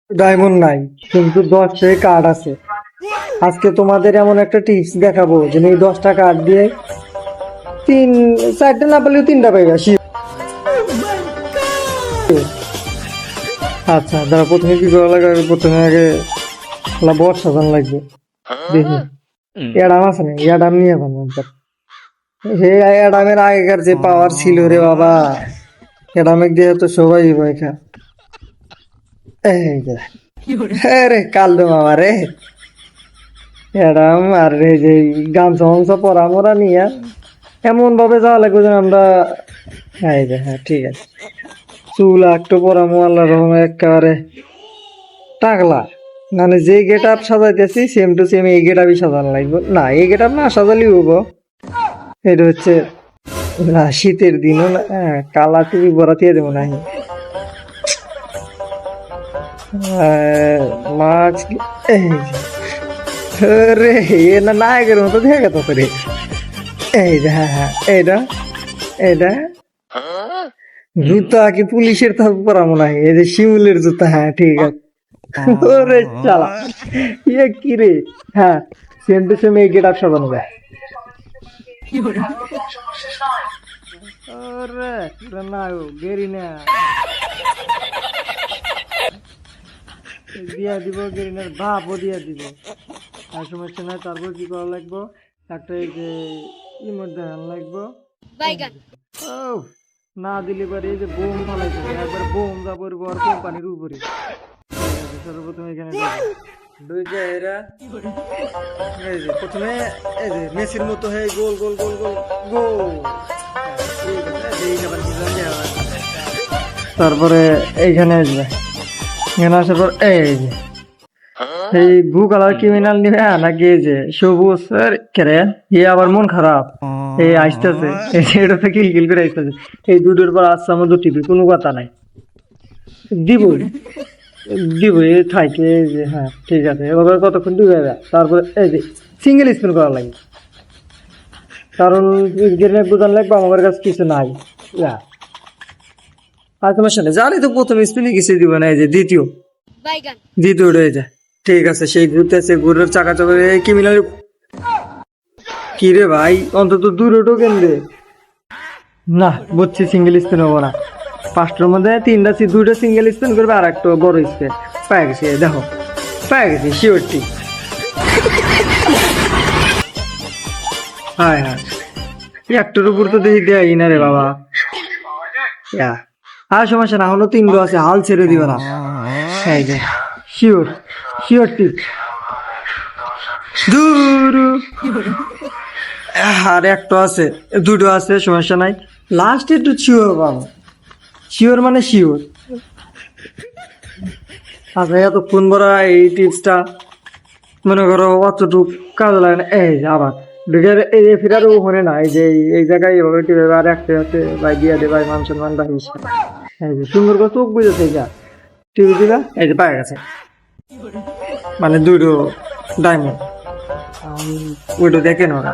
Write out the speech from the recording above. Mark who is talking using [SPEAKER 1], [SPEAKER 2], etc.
[SPEAKER 1] Diamond নাই, কিন্তু 10টা কার্ড আছে। আজকে তোমাদের এমন একটা টিপস দেখাবো যে এই 10টা কার্ড দিয়ে 4টা না পেলেও 3টা পাইবা। আচ্ছা, দাঁড়া, প্রথমে কি করা লাগে? প্রথমে আগে বট সাজানো লাগবে। দেখি অ্যাডাম আছে না, অ্যাডাম নিয়ে বানাবো। হে, অ্যাডামের আগেকার যে পাওয়ার ছিল রে বাবা, অ্যাডামের দিয়ে তো সবাই ভয় খা। এই যে, রে কালদো মামা রে, অ্যাডাম আর রে যে গামছা মামছা পরা মরা নিয়ে এমন ভাবে যাওয়া লাগবে যেন আমরা। এই যে, হ্যাঁ ঠিক আছে, চুল একটু পরামো আল্লাহ রহমে একেবারে টাকলা। মানে যে গেট আপ সাজাইতেছি সেম টু সেম এই গেট আপই সাজানো লাগবে। না, এই গেট আপ না সাজালেই হবো। এটা হচ্ছে না, শীতের দিনও না, কালা টুপি বরাতিয়ে দেবো না। মাছ, রে এ না নায়কের মতো দেখা গেত রে। এই যে, হ্যাঁ হ্যাঁ, এইটা এইটা জুতা কি পুলিশের তো পরা মনে হয়, এই যে শিমুলের জুতা। হ্যাঁ ঠিক আছে। ওরে চালা, ইয়ে কি রে? হ্যাঁ, সেম টু সেম এই গেট আপ সাজানো যায়। ওরে না গেরি না দিয়া দিব, গেরিনার ভাপও দিয়া দিব, আর সমস্যা নাই। তারপর কি করা লাগবো, একটা এই যে ইমোট দেখান লাগবো। ও না দিলে পারে এই যে বোম ফালাইতে একবার বোম যা পড়বো আর কোম্পানির উপরে। সর্বপ্রথম এখানে দুই জায়গা, এই যে প্রথমে এই যে মেসির মতো হয়ে গোল গোল গোল গোল গোল। তারপরে এইখানে আসবে, এখানে আসার পর এই যে এই ব্লু কালার ক্রিমিনাল নিবে নাকি এই যে সবুজ কেরে এ আবার মন খারাপ এই আসতেছে, এটা তো কিল কিল করে আসতেছে। এই দুটোর পর আসছে আমার দুটি কোনো কথা নাই, দিব দিব এ থাকে। এই যে হ্যাঁ ঠিক আছে, এবার কতক্ষণ দিবে। তারপরে এই যে সিঙ্গেল স্পিন করা লাগবে, কারণ বোঝান লাগবে আমার কাছে কিছু নাই। আর তোমার সামনে জানি তো প্রথম স্পিনে কিছু দিব না। এই যে দ্বিতীয় রয়ে যায়। ঠিক আছে, সেই ঘুরতেছে, ঘুরের চাকা চলে কি মিলাল কি রে ভাই, অন্তত দূরে টোকেন দে না। বুঝছি, সিঙ্গেল স্পিন হবো না। 5টার মধ্যে 2টা সিঙ্গেল স্পিন করবে আর একটা বড় স্পিন। পায়ে গেছি, দেখো পায়ে গেছি শিওরটি। হ্যাঁ হ্যাঁ, একটার উপর তো দেখি দেয় না রে বাবা। আর সমস্যা না, হলো 3টো আছে, হাল ছেড়ে দিবে না। এই যে শিওর শিওর টিপ দূর। আর একটা আছে, 2টো আছে, সমস্যা নাই। লাস্ট একটু শিওর পাবো, শিওর মানে শিওর। আচ্ছা, এতক্ষণ বড় এই টিপসটা মনে করো অতটুক কাজে লাগে না। এই যে আবার এই যে ফিরারও মনে না, এই যে এই জায়গায় এভাবে টিপে আর একটা হচ্ছে ভাই দিয়া দে ভাই, মান সম্মান রাখিস। এই যে সুন্দর করে চোখ বুঝেছে, যা টিপে দিলা, এই যে পায়ে গেছে, মানে 2টো ডায়মন্ড। ওইটা দেখেন ওরা।